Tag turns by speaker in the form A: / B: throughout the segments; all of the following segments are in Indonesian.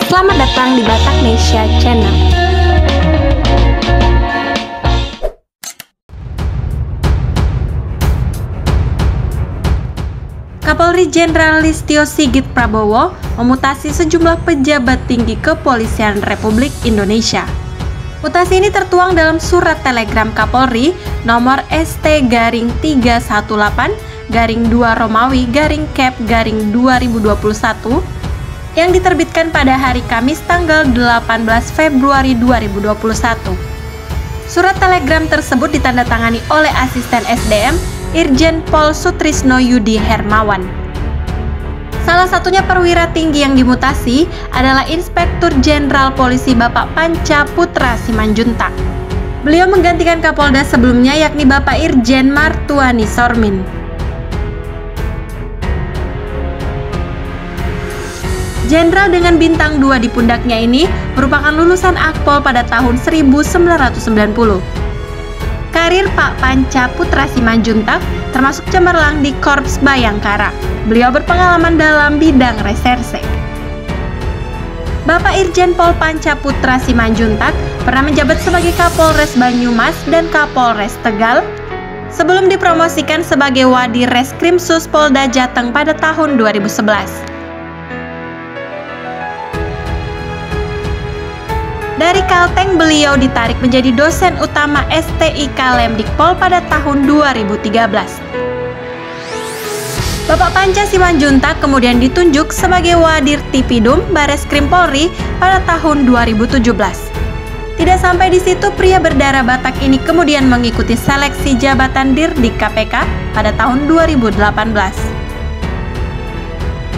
A: selamat datang di Bataknesia Channel. Kapolri Jenderal Listio Sigit Prabowo memutasi sejumlah pejabat tinggi kepolisian Republik Indonesia. Mutasi ini tertuang dalam surat telegram Kapolri nomor ST-2 Romawi-2 Cap-2021 yang diterbitkan pada hari Kamis tanggal 18 Februari 2021. Surat telegram tersebut ditandatangani oleh Asisten SDM Irjen Pol Sutrisno Yudi Hermawan. Salah satunya perwira tinggi yang dimutasi adalah Inspektur Jenderal Polisi Bapak Panca Putra Simanjuntak. Beliau menggantikan Kapolda sebelumnya yakni Bapak Irjen Martuani Sormin. Jenderal dengan bintang 2 di pundaknya ini merupakan lulusan Akpol pada tahun 1990. Karir Pak Panca Putra Simanjuntak termasuk cemerlang di Korps Bayangkara. Beliau berpengalaman dalam bidang reserse. Bapak Irjen Pol Panca Putra Simanjuntak pernah menjabat sebagai Kapolres Banyumas dan Kapolres Tegal sebelum dipromosikan sebagai Wadir Reskrimsus Polda Jateng pada tahun 2011. Dari Kalteng, beliau ditarik menjadi dosen utama STIK Lemdikpol pada tahun 2013. Bapak Panca Simanjuntak kemudian ditunjuk sebagai Wadir Tipidum Bareskrim Polri pada tahun 2017. Tidak sampai di situ, pria berdarah Batak ini kemudian mengikuti seleksi jabatan Dirdik KPK pada tahun 2018.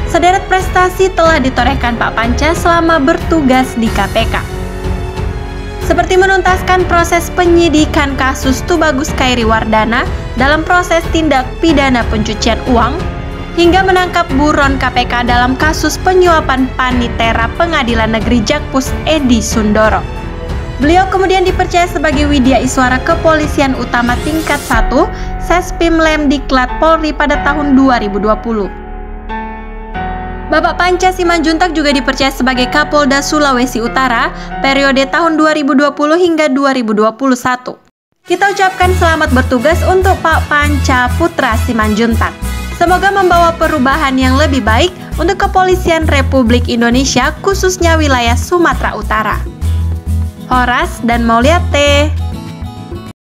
A: Sederet prestasi telah ditorehkan Pak Panca selama bertugas di KPK. Seperti menuntaskan proses penyidikan kasus Tubagus Khairi Wardana dalam proses tindak pidana pencucian uang, hingga menangkap buron KPK dalam kasus penyuapan panitera Pengadilan Negeri Jakpus Edi Sundoro. Beliau kemudian dipercaya sebagai Widya Iswara Kepolisian Utama tingkat 1 Sespim Lemdiklat Polri pada tahun 2020. Bapak Panca Simanjuntak juga dipercaya sebagai Kapolda Sulawesi Utara periode tahun 2020 hingga 2021. Kita ucapkan selamat bertugas untuk Pak Panca Putra Simanjuntak. Semoga membawa perubahan yang lebih baik untuk Kepolisian Republik Indonesia, khususnya wilayah Sumatera Utara. Horas dan Mauliate.